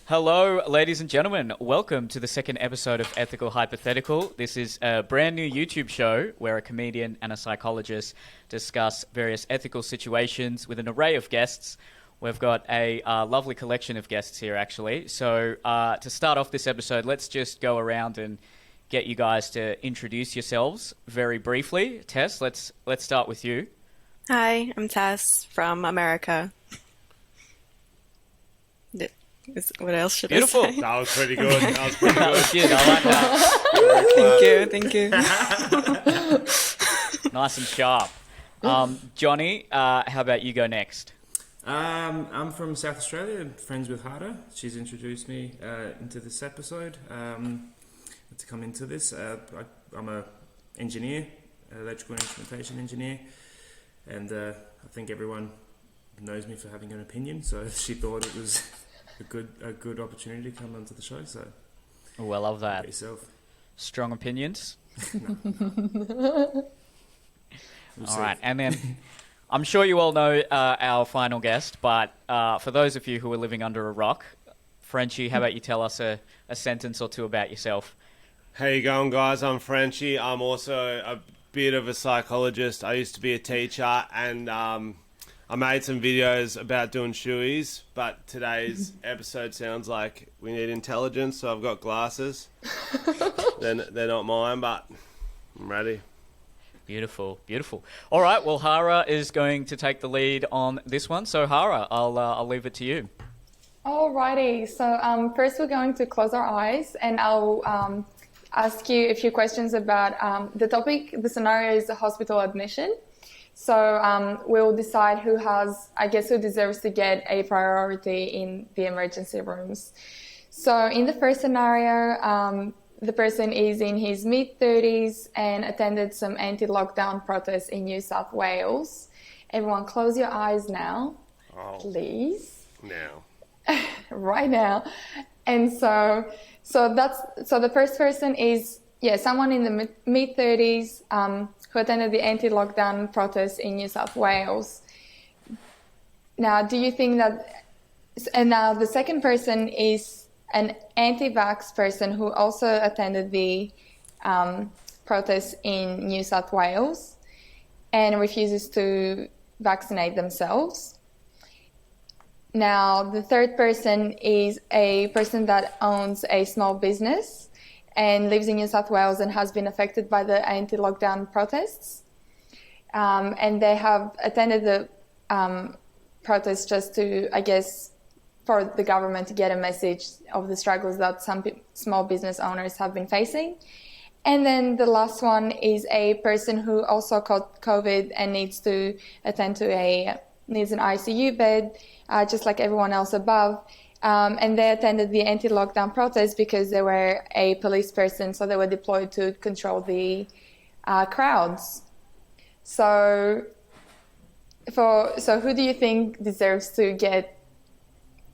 Hello, ladies and gentlemen. Welcome to the second episode of Ethical Hypothetical. This is a brand new YouTube show where a comedian and a psychologist discuss various ethical situations with an array of guests. We've got a lovely collection of guests here, actually. So to start off this episode, let's just go around and get you guys to introduce yourselves very briefly. Tess, let's start with you. Hi, I'm Tess from America. What else should Beautiful. I say? That was pretty good. That was pretty That good. was good. I like that. Thank you. Nice and sharp. Johnny, how about you go next? I'm from South Australia. I'm friends with Hara. She's introduced me into this episode to come into this. I'm an engineer, electrical instrumentation engineer, and I think everyone knows me for having an opinion. So she thought it was a good opportunity to come onto the show. So, Oh, I love that. yourself. Strong opinions. We'll All see. right, and then I'm sure you all know our final guest, but for those of you who are living under a rock, Frenchy, how about you tell us a sentence or two about yourself? How you going, guys? I'm Frenchy. I'm also a bit of a psychologist. I used to be a teacher, and I made some videos about doing shoeies, but today's episode sounds like we need intelligence, so I've got glasses. They're not mine, but I'm ready. Beautiful, beautiful. All right, well, Hara is going to take the lead on this one. So, Hara, I'll leave it to you. Alrighty, so first we're going to close our eyes and I'll ask you a few questions about the topic. The scenario is a hospital admission. So we'll decide who deserves to get a priority in the emergency rooms. So in the first scenario, the person is in his mid-30s and attended some anti-lockdown protests in New South Wales. Everyone close your eyes now, please. Now. Right now. And so the first person is someone in the mid-30s who attended the anti-lockdown protests in New South Wales. Now, do you think that... And now the second person is an anti-vax person who also attended the protests in New South Wales and refuses to vaccinate themselves. Now, the third person is a person that owns a small business and lives in New South Wales and has been affected by the anti-lockdown protests. And they have attended the protests just to, for the government to get a message of the struggles that some small business owners have been facing. And then the last one is a person who also caught COVID and needs to attend to needs an ICU bed, just like everyone else above. And they attended the anti-lockdown protest because they were a police person, so they were deployed to control the crowds. So who do you think deserves to get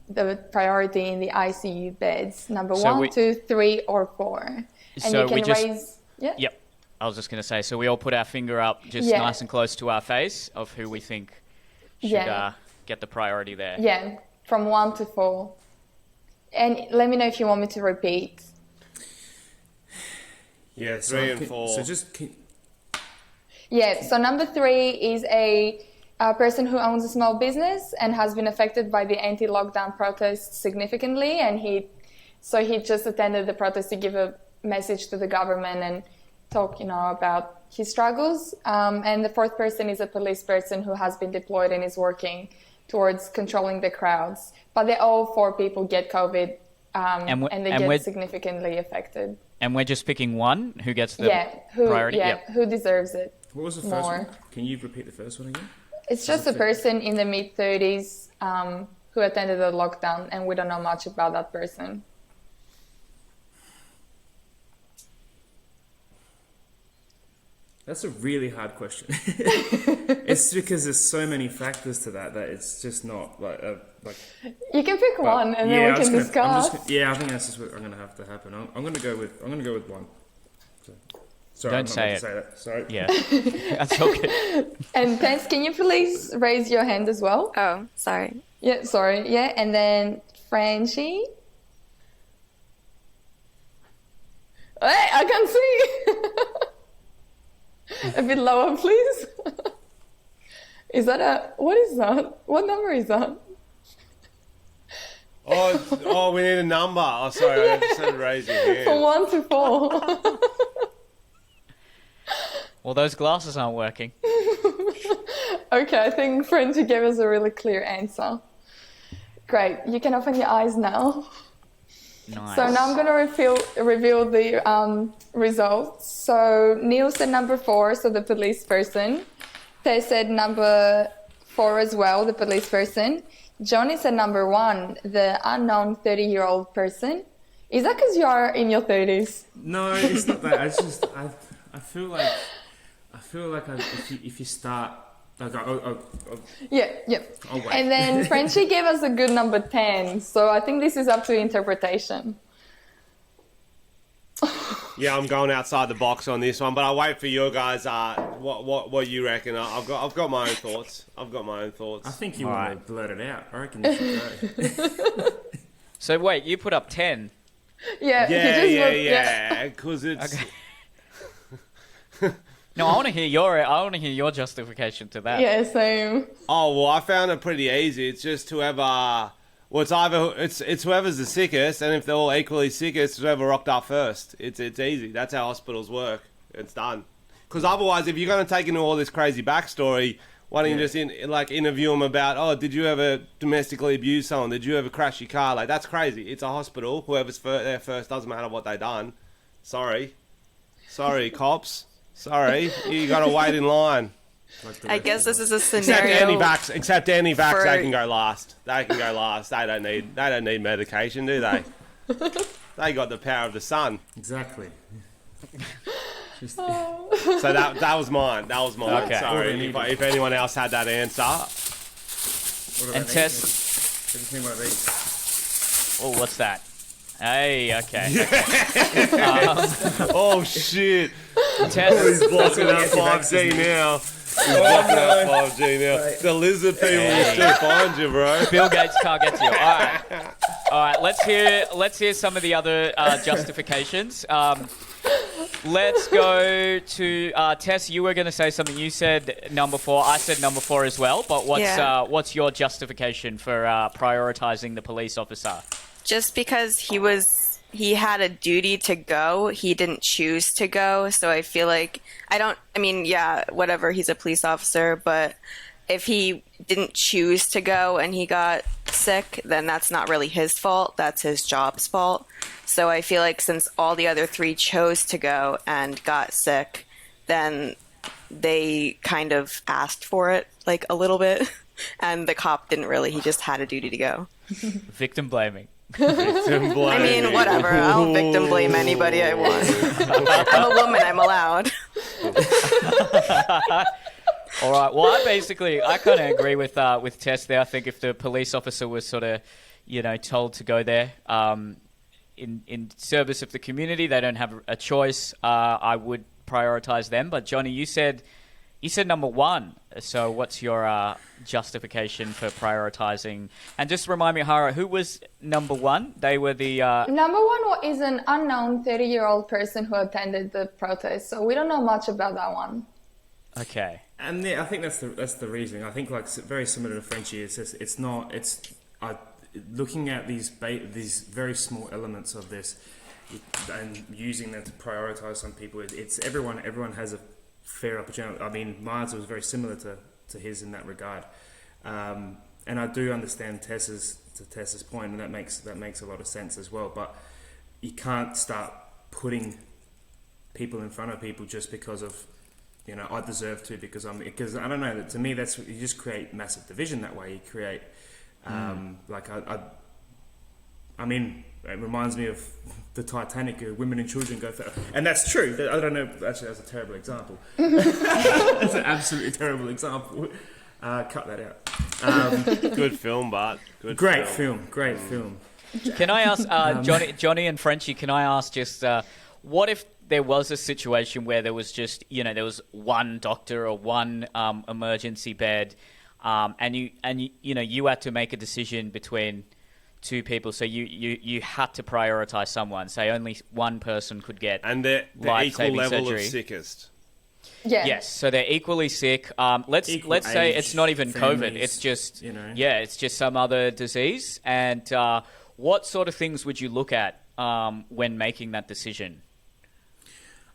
the priority in the ICU beds? Number one, 2, 3, or 4? And So you can we just- raise... Yeah? Yep. I was just going to say, so we all put our finger up just Yeah. nice and close to our face of who we think should Yeah. get the priority there. Yeah, from 1 to 4. And let me know if you want me to repeat. Yeah, 3 and 4. So just Yeah, so number 3 is a person who owns a small business and has been affected by the anti-lockdown protests significantly, and he just attended the protest to give a message to the government and talk, about his struggles. And the fourth person is a police person who has been deployed and is working towards controlling the crowds. But all 4 people get COVID and they get significantly affected. And we're just picking one who gets the priority? Yep. Who deserves it? what was the first More. one? Can you repeat the first one again? It's just a person in the mid-30s who attended the lockdown, and we don't know much about that person. That's a really hard question. It's because there's so many factors to that it's just not like. You can pick one, and then we can discuss. I think that's just what I'm gonna have to happen. I'm gonna go with 1. So, sorry, Don't I'm not say meant it. to say that. Sorry. Yeah. That's okay. And Tess, can you please raise your hand as well? Oh, sorry. Yeah, sorry. Yeah, and then Frenchy. Hey, I can see. A bit lower, please. Is that what is that? What number is that? Oh, we need a number. Oh, sorry, I just started raising hands. From 1 to 4. Well, those glasses aren't working. Okay, I think Frenchy gave us a really clear answer. Great, you can open your eyes now. Nice. So now I'm going to reveal the results. So Neil said number 4, so the police person. Tess said number 4 as well, the police person. Johnnie said number 1, the unknown 30-year-old person. Is that because you are in your 30s? No, it's not that. It's just I feel like if you start. Like, Yeah. I'll wait. And then Frenchy gave us a good number 10. So I think this is up to interpretation. Yeah, I'm going outside the box on this one, but I'll wait for your guys. What you reckon? I've got my own thoughts. I think you want to blurt it out. I reckon you should go. So wait, you put up 10. Yeah. Yeah. Because it's. Okay. No, I want to hear your justification to that. Yeah, same. Oh well, I found it pretty easy. It's just whoever. Well, it's whoever's the sickest, and if they're all equally sick, it's whoever rocked up first. It's easy. That's how hospitals work. It's done. Because otherwise, if you're going to take into all this crazy backstory, why don't you just interview them about, oh, did you ever domestically abuse someone? Did you ever crash your car? Like, that's crazy. It's a hospital. Whoever's there first, doesn't matter what they done. Sorry, cops. Sorry, you got to wait in line. I guess this is a scenario. Except anti-vax, they can go last. They don't need medication, do they? They got the power of the sun. Exactly. So that was mine. Okay. Sorry, if anyone else had that answer. And Tess. Everything one of these. Oh, what's that? Hey, okay. Oh shit! Tess. He's blocking out 5G now. The lizard people will still find you, bro. Bill Gates can't get to you. All right. Let's hear some of the other justifications. Let's go to Tess. You were going to say something. You said number 4. I said number 4 as well. But what's your justification for prioritizing the police officer? Just because he had a duty to go, he didn't choose to go. So I feel like whatever, he's a police officer, but if he didn't choose to go and he got sick, then that's not really his fault. That's his job's fault. So I feel like since all the other 3 chose to go and got sick, then they kind of asked for it, like, a little bit. And the cop didn't really. He just had a duty to go. Victim blaming. I mean, whatever. I'll victim blame anybody I want. I'm a woman. I'm allowed. All right. Well, I kind of agree with Tess there. I think if the police officer was sort of, told to go there in service of the community, they don't have a choice. I would prioritize them. But Johnnie, you said number 1. So what's your justification for prioritizing? And just remind me, Hara, who was number 1? They were the... Number 1 is an unknown 30-year-old person who attended the protest. So we don't know much about that one. Okay. And I think that's the reasoning. I think, like, very similar to Frenchy, looking at these very small elements of this and using them to prioritize some people. It's everyone has a fair opportunity. I mean, mine was very similar to his in that regard, and I do understand Tess's point, and that makes a lot of sense as well. But you can't start putting people in front of people just because of, I deserve to because I don't know, that to me that's, you just create massive division that way. You create I mean, it reminds me of the Titanic, women and children go for, and that's true. I don't know, actually that's a terrible example. That's an absolutely terrible example. Cut that out. Good film, Bart. Great film. Can I ask, Johnnie and Frenchy, can I ask just, what if there was a situation where there was just, there was one doctor or one emergency bed, and you had to make a decision between two people, so you had to prioritize someone. Say only one person could get And they're equal life-saving level surgery. of sickest. Yeah. Yes, so they're equally sick. Let's say age, it's not even COVID. families, It's just it's just some other disease. And what sort of things would you look at when making that decision?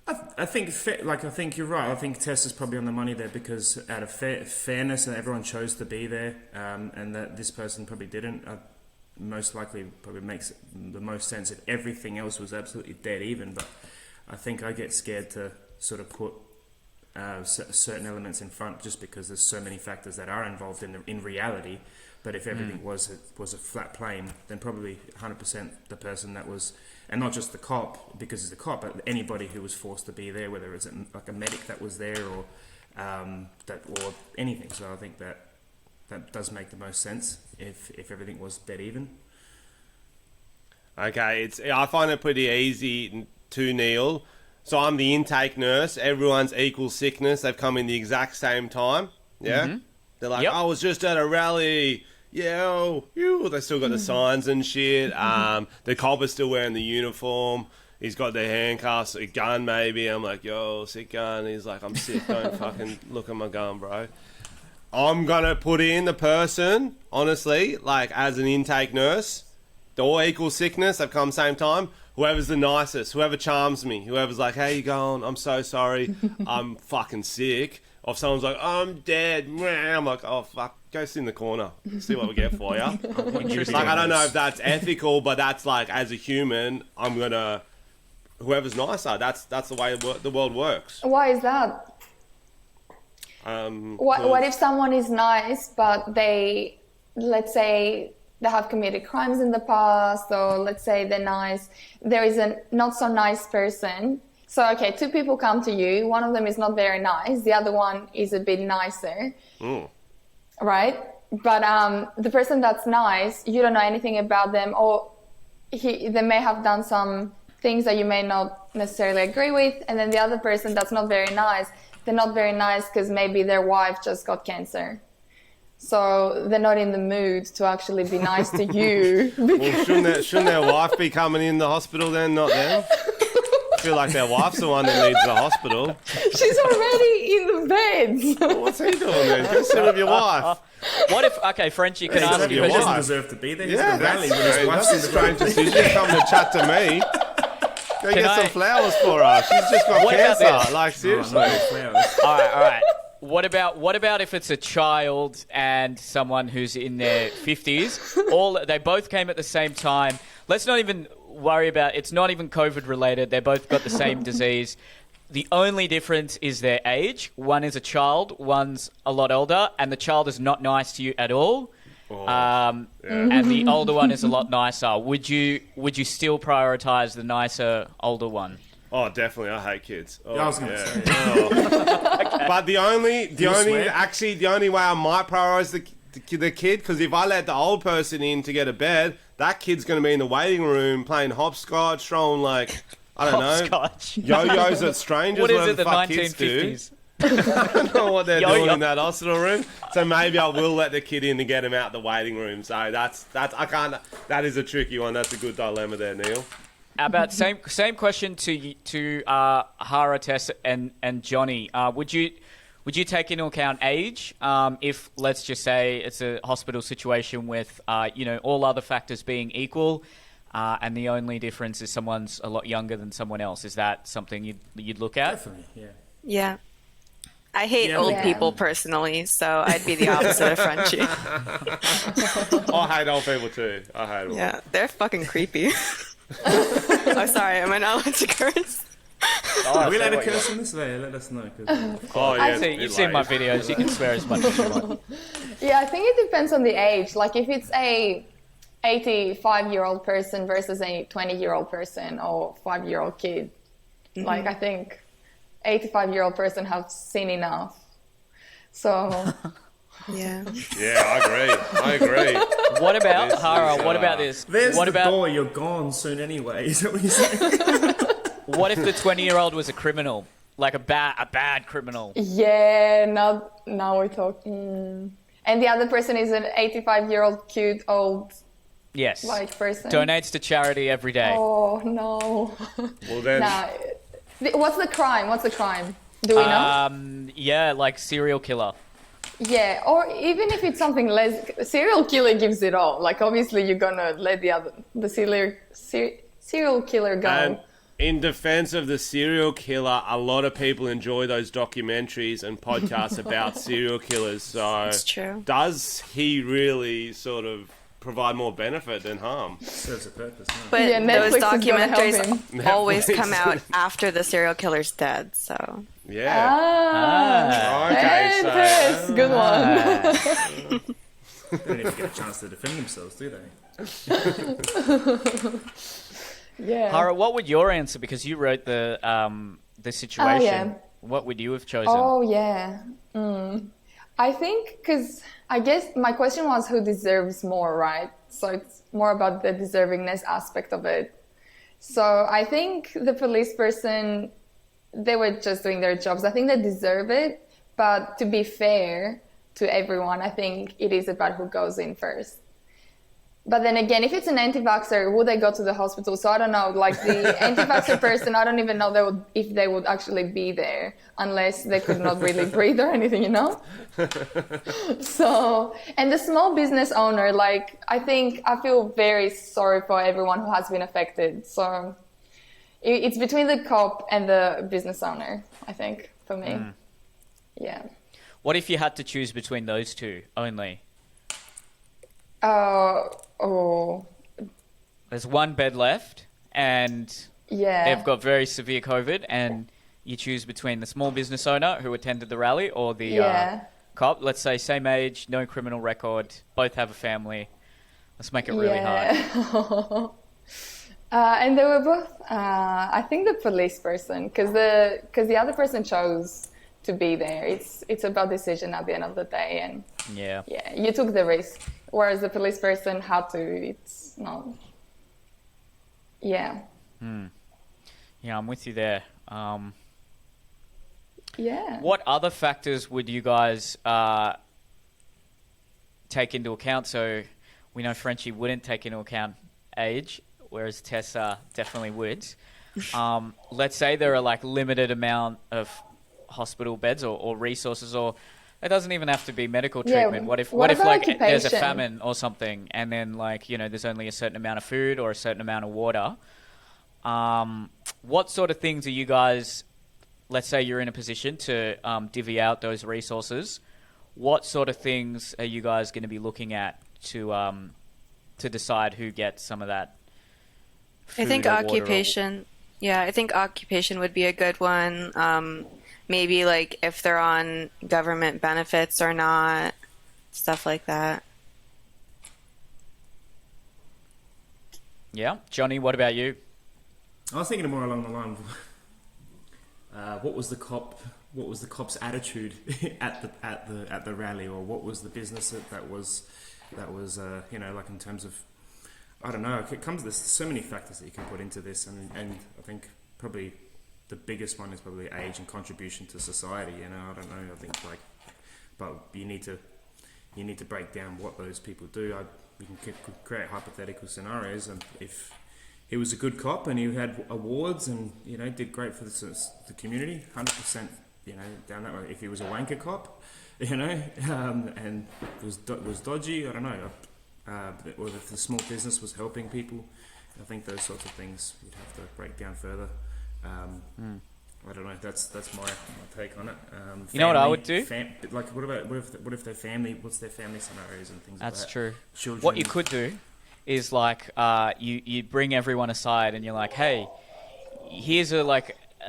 I think you're right. I think Tess is probably on the money there because out of fairness, everyone chose to be there, and that this person probably didn't. Most likely, probably makes the most sense if everything else was absolutely dead even. But I think I get scared to sort of put certain elements in front just because there's so many factors that are involved in reality. But if everything was a flat plane, then probably 100% the person that was, and not just the cop because he's the cop, but anybody who was forced to be there, whether it's like a medic that was there or or anything. So I think that does make the most sense if everything was dead even. Okay, I find it pretty easy to Neil. So I'm the intake nurse. Everyone's equal sickness. They've come in the exact same time. Yeah, they're like, I was just at a rally. Yeah, they still got the signs and shit. The cop is still wearing the uniform. He's got the handcuffs, a gun maybe. I'm like, yo, sick gun. He's like, I'm sick. Don't fucking look at my gun, bro. I'm going to put in the person, honestly, like as an intake nurse. They're all equal sickness. They've come same time. Whoever's the nicest, whoever charms me, whoever's like, how you going? I'm so sorry. I'm fucking sick. Or if someone's like, I'm dead. I'm like, oh, fuck. Go sit in the corner. See what we get for you. Like, I don't know if that's ethical, but that's like, as a human, I'm going to... Whoever's nicer. That's the way the world works. Why is that? What if someone is nice, but they, let's say, they have committed crimes in the past, or let's say they're nice. There is a not so nice person. So, okay, two people come to you. One of them is not very nice. The other one is a bit nicer. Right? But the person that's nice, you don't know anything about them, or they may have done some things that you may not necessarily agree with. And then the other person that's not very nice, they're not very nice because maybe their wife just got cancer. So they're not in the mood to actually be nice to you. Well, shouldn't their wife be coming in the hospital then, not them? I feel like their wife's the one that needs the hospital. She's already in the bed. Well, what's he doing then? Go sit with your wife. What if, okay, Frenchy, can I ask you He a doesn't question? deserve to be there. He's Yeah, at a rally with his that's wife. a strange decision. Come to chat to me. Go get some flowers for her. She's just got What about cancer. this? Like, seriously. All right. What about if it's a child and someone who's in their 50s? They both came at the same time. Let's not even worry about, it's not even COVID related. They both got the same disease. The only difference is their age. One is a child, one's a lot older, and the child is not nice to you at all. And the older one is a lot nicer. Would you still prioritize the nicer older one? Oh, definitely. I hate kids. Oh, I was going to say. But the only way I might prioritize the kid, because if I let the old person in to get a bed, that kid's going to be in the waiting room playing hopscotch, throwing like, I don't Hopscotch. know, yo-yos at strangers, What is whatever it, the fuck kids do. 1950s? I don't know what they're Yo-yo. doing in that hospital room. So maybe I will let the kid in to get him out the waiting room. So that is a tricky one. That's a good dilemma there, Neil. About same question to Hara, Tess, and Johnnie. Would you take into account age if, let's just say, it's a hospital situation with all other factors being equal, and the only difference is someone's a lot younger than someone else? Is that something you'd look at? Definitely, yeah. Yeah. I hate old people personally, so I'd be the opposite of Frenchy. I hate old people too. I hate them. Yeah, they're fucking creepy. Oh, sorry, am I not allowed to curse? Are we allowed to curse in this way? Let us know. Oh, yeah, You've seen my videos. You can swear as much as you want. Yeah, I think it depends on the age. Like if it's a 85-year-old person versus a 20-year-old person or 5-year-old kid, like I think 85-year-old person have seen enough. So Yeah. Yeah, I agree. What about Hara? What about this? There's what the about door. You're gone soon anyway. Is that what you're saying? what if the 20-year-old was a criminal, like a bad criminal? yeah, now we're talking. And the other person is an 85-year-old cute old Yes. like person? Donates to charity every day. Oh no. Well then, Nah. What's the crime? What's the crime? Do we know? Yeah, like serial killer. Yeah, or even if it's something less, serial killer gives it all. Like obviously you're gonna let the serial killer go. and in defense of the serial killer, a lot of people enjoy those documentaries and podcasts about serial killers. So It's true. does he really sort of provide more benefit than harm? Serves a purpose. No? But Yeah, those Netflix is gonna help documentaries him. always Netflix. come out after the serial killer's dead. So Yeah. Ah, Okay, so Tess, good one. They don't even get a chance to defend themselves, do they? Yeah. Hara, what would your answer? Because you wrote the situation. yeah. What would you have chosen? Oh yeah. I think because I guess my question was who deserves more, right? So it's more about the deservingness aspect of it. So I think the police person, they were just doing their jobs. I think they deserve it, but to be fair to everyone, I think it is about who goes in first. But then again, if it's an anti-vaxxer, would they go to the hospital? So I don't know, like the anti-vaxxer person, I don't even know if they would actually be there unless they could not really breathe or anything, you know? So, and the small business owner, like, I feel very sorry for everyone who has been affected. So it's between the cop and the business owner, I think, for me. Yeah. What if you had to choose between those two only? Oh, There's one bed left, and yeah. they've got very severe COVID, and you choose between the small business owner who attended the rally or the Yeah. cop. Let's say same age, no criminal record, both have a family. Let's make it really hard. And they were both, I think the police person, because the other person chose to be there. It's about decision at the end of the day, and Yeah. yeah, you took the risk, whereas the police person had to. It's not. Yeah. Yeah, I'm with you there. Yeah. What other factors would you guys take into account? So we know Frenchy wouldn't take into account age, whereas Tessa definitely would. Let's say there are like limited amount of hospital beds or resources, or it doesn't even have to be medical Yeah, treatment. What if what about like there's a occupation? famine or something, and then like, you know, there's only a certain amount of food or a certain amount of water? What sort of things are you guys, let's say you're in a position to divvy out those resources, what sort of things are you guys going to be looking at to decide who gets some of that food I think or water or- occupation. Yeah, I think occupation would be a good one. Maybe like if they're on government benefits or not, stuff like that. Yeah. Johnny, what about you? I was thinking more along the line of what was the cop's attitude at the rally, or what was the business that was you know, like in terms of, I don't know, there's so many factors that you can put into this, and I think probably the biggest one is probably age and contribution to society. You know, I don't know, I think like, but you need to break down what those people do. We can create hypothetical scenarios, and if he was a good cop and he had awards and, you know, did great for the community, 100%, you know, down that way. If he was a wanker cop, you know, and was dodgy, I don't know, or if the small business was helping people, I think those sorts of things we'd have to break down further. I don't know. That's my take on it. You know what I would do? Like, what if their family? What's their family scenarios and things like that? That's true. Children. What you could do is like you bring everyone aside and you're like, hey, here's a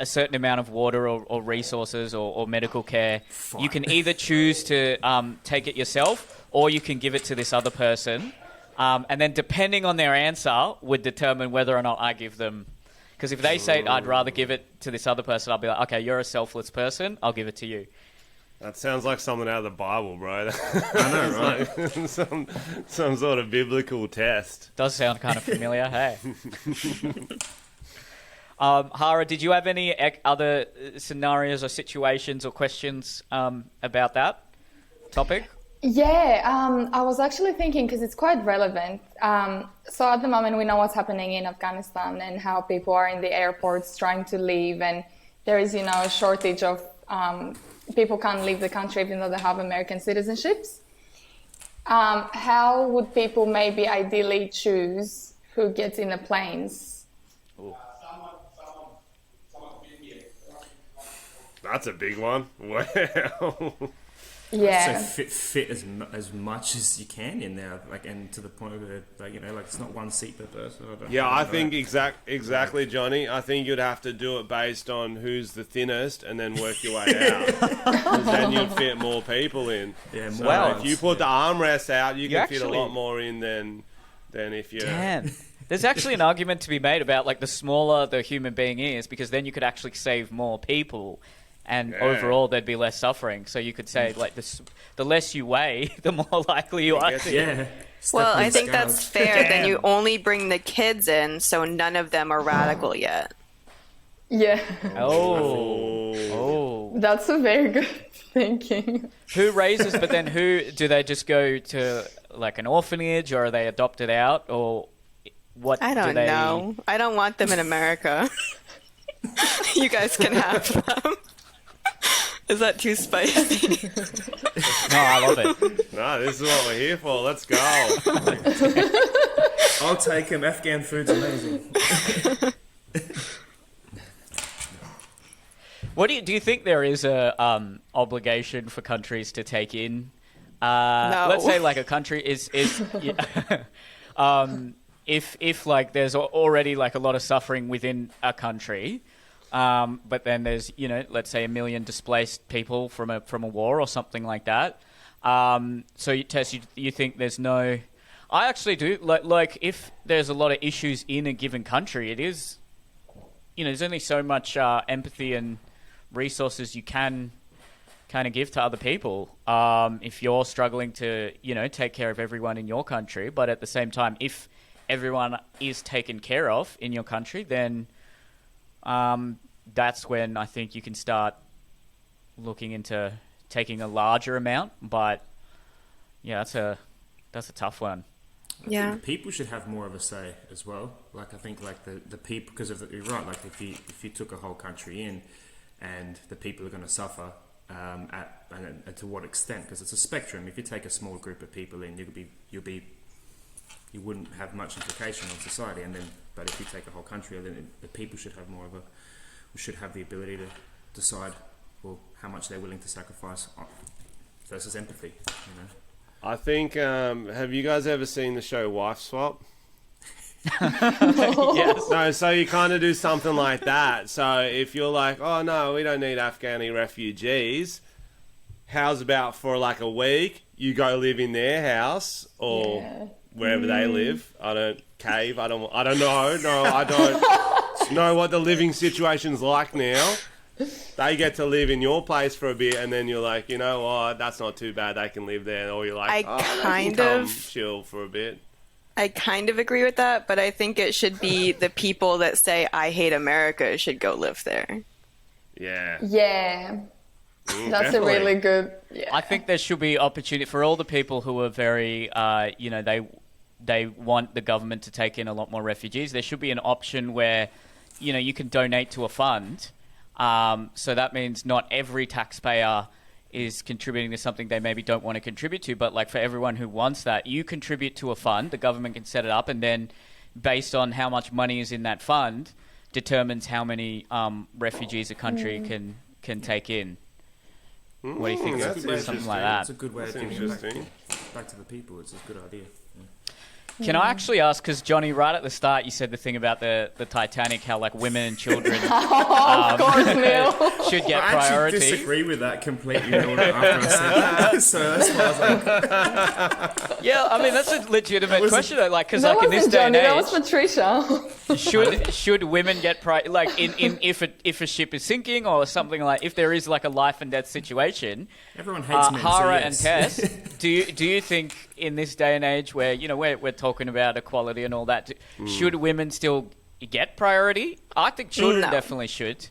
certain amount of water or resources or medical care. Fine. You can either choose to take it yourself, or you can give it to this other person, and then depending on their answer would determine whether or not I give them. Because if they say I'd rather give it to this other person, I'll be like, okay, you're a selfless person, I'll give it to you. That sounds like something out of the Bible, bro. I know, right? Like some sort of biblical test. Does sound kind of familiar, hey. Hara, did you have any other scenarios or situations or questions about that topic? Yeah, I was actually thinking because it's quite relevant. So at the moment, we know what's happening in Afghanistan and how people are in the airports trying to leave, and there is, a shortage of people can't leave the country even though they have American citizenships. How would people maybe ideally choose who gets in the planes? That's a big one. Wow. Yeah. So fit as much as you can in there, like, and to the point where, like, it's not one seat per person. Yeah, I think exactly, Johnny. I think you'd have to do it based on who's the thinnest and then work your way out. 'Cause then you'd fit more people in. Yeah, So more if you put the armrests out, you can fit a actually- lot more in than if you... Damn. There's actually an argument to be made about, like, the smaller the human being is, because then you could actually save more people. And overall, there'd be less suffering. So you could say, like, the less you weigh, the more likely you are to. Yeah. Well, I think that's fair. Then you only bring the kids in, so none of them are radical yet. Yeah. Oh. That's a very good thinking. Who raises, but then do they just go to, like, an orphanage, or are they adopted out, or what? I don't know. I don't want them in America. You guys can have them. Is that too spicy? No, I love it. No, this is what we're here for. Let's go. I'll take him. Afghan food's amazing. What do you think there is a obligation for countries to take in? No. Let's say, like, a country is if like there's already, like, a lot of suffering within a country. But then there's, let's say 1 million displaced people from a war or something like that. So, Tess, you think there's no... I actually do. Like, if there's a lot of issues in a given country, it is... there's only so much empathy and resources you can kind of give to other people. If you're struggling to, take care of everyone in your country, but at the same time, if everyone is taken care of in your country, then... that's when I think you can start looking into taking a larger amount. But yeah, that's a tough one. Yeah. The people should have more of a say as well. Like, I think, like, the people, because you're right. Like, if you took a whole country in, and the people are going to suffer, and to what extent? Because it's a spectrum. If you take a small group of people in, you wouldn't have much implication on society. But if you take a whole country, then the people should have the ability to decide, well, how much they're willing to sacrifice versus empathy. I think, have you guys ever seen the show Wife Swap? Yes. No, so you kind of do something like that. So if you're like, oh no, we don't need Afghani refugees, how's about for like a week, you go live in their house or wherever they live. I don't know. No, I don't know what the living situation's like now. They get to live in your place for a bit, and then you're like, you know what, that's not too bad. They can live there, or you're like, they can come chill for a bit. I kind of agree with that, but I think it should be the people that say, I hate America, should go live there. Yeah. Yeah. That's definitely. a really good... Yeah. I think there should be opportunity for all the people who are very, they want the government to take in a lot more refugees. There should be an option where, you can donate to a fund. So that means not every taxpayer is contributing to something they maybe don't want to contribute to, but like for everyone who wants that, you contribute to a fund, the government can set it up, and then based on how much money is in that fund, determines how many refugees a country can take in. What do you think? That's Something like that. It's a good way of giving it back to the people. It's a good idea. Can I actually ask, because Johnny, right at the start, you said the thing about the Titanic, how like women and children Of course, Neil. should get I priority. actually disagree with that completely after I said that. So that's why I was like... Yeah, I mean, that's a legitimate question, though, like, because That like in this wasn't day and Johnny, age, that was Patricia. should women get like if a ship is sinking or something, like if there is like a life and death situation, Everyone hates men, so Hara yes. and Tess, do you think in this day and age where we're talking about equality and all that, should women still get priority? I think children No. definitely should.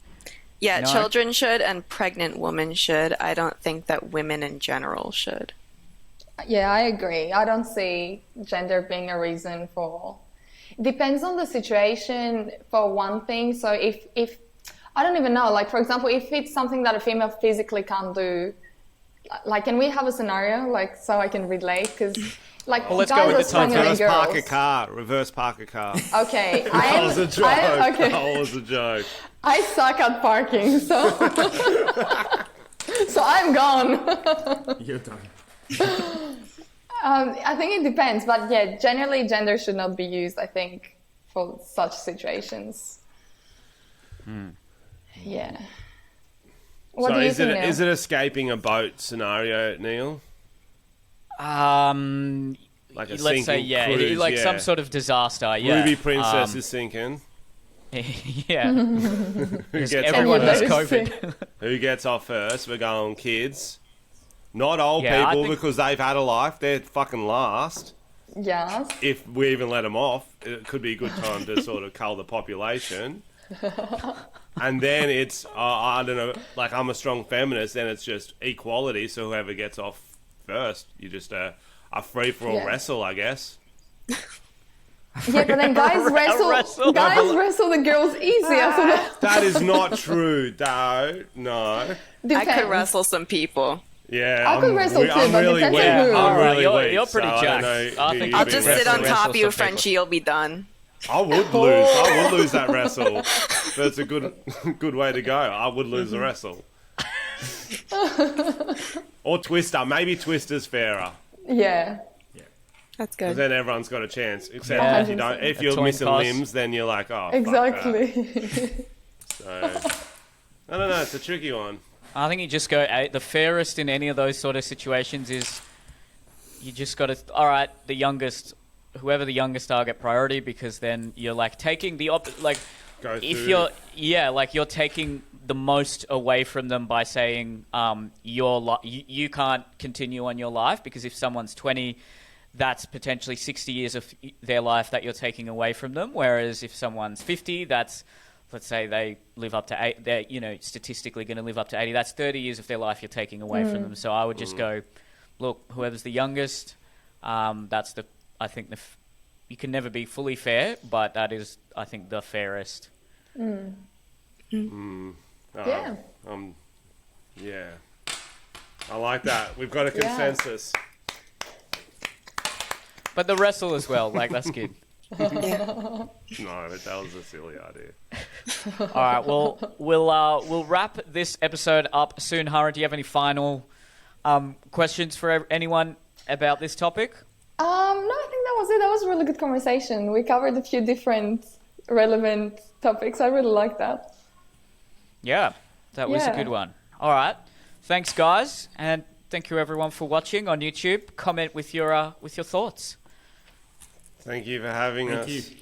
Yeah, No. children should and pregnant women should. I don't think that women in general should. Yeah, I agree. I don't see gender being a reason for. Depends on the situation for one thing. So if I don't even know, like for example, if it's something that a female physically can't do, like can we have a scenario like so I can relate? Because like Well, let's guys go with are the time. stronger than Reverse park a girls. car. Reverse park a car. Okay, That was a joke. okay. That was a joke. I suck at parking, so so I'm gone. You're done. I think it depends, but yeah, generally gender should not be used, I think, for such situations. Yeah. What So do you is think, it Neil? is it escaping a boat scenario, Neil? Like a Let's say sinking yeah, cruise, like yeah. some sort of disaster. Yeah, Ruby Princess is sinking. yeah. Who Because gets everyone off has first? COVID. Who gets off first? We're going kids. Not old Yeah, I people think- because they've had a life. They're fucking last. Yes. If we even let them off, it could be a good time to sort of cull the population. And then it's, I don't know, like I'm a strong feminist, then it's just equality. So whoever gets off first, you just a free-for-all Yeah. wrestle, I guess. Yeah, but then guys wrestle. wrestle. Guys wrestle the girls easier. So that That is not true, though. No. I could depends. wrestle some people. Yeah, I could wrestle too, I'm but really depends weak. on who. I'm Alright, really you're- weak. you're pretty so jacked. I I don't know who think you I'll beat. just wrestle- sit on wrestle top of you, some people. Frenchy. You'll be done. I would lose. I would lose that wrestle. But it's a good way to go. I would lose the wrestle. Or Twister. Maybe Twister's fairer. yeah. That's 'Cause good. then everyone's got a chance. Except Yeah. if you don't, if A you're coin missing toss. limbs, then you're like, oh, Exactly. Fuck that. So, I don't know. It's a tricky one. I think you just go. The fairest in any of those sort of situations is you just got to. All right, the youngest, whoever the youngest are, get priority because then you're like taking the like. Go If through. you're taking the most away from them by saying you can't continue on your life because if someone's 20, that's potentially 60 years of their life that you're taking away from them. Whereas if someone's 50, that's, let's say they live up to 8, they're statistically going to live up to 80. That's 30 years of their life you're taking away from them. So I would just go, look, whoever's the youngest, that's I think you can never be fully fair, but that is, I think, the fairest. Yeah. Yeah. I like that. We've got a consensus. But the wrestle as well, like that's good. No, but that was a silly idea. All right, well, we'll wrap this episode up soon. Hara, do you have any final questions for anyone about this topic? No, I think that was it. That was a really good conversation. We covered a few different relevant topics. I really like that. Yeah, that was a Yeah. good one. All right, thanks, guys, and thank you everyone for watching on YouTube. Comment with your thoughts. Thank you for having us. Thank you.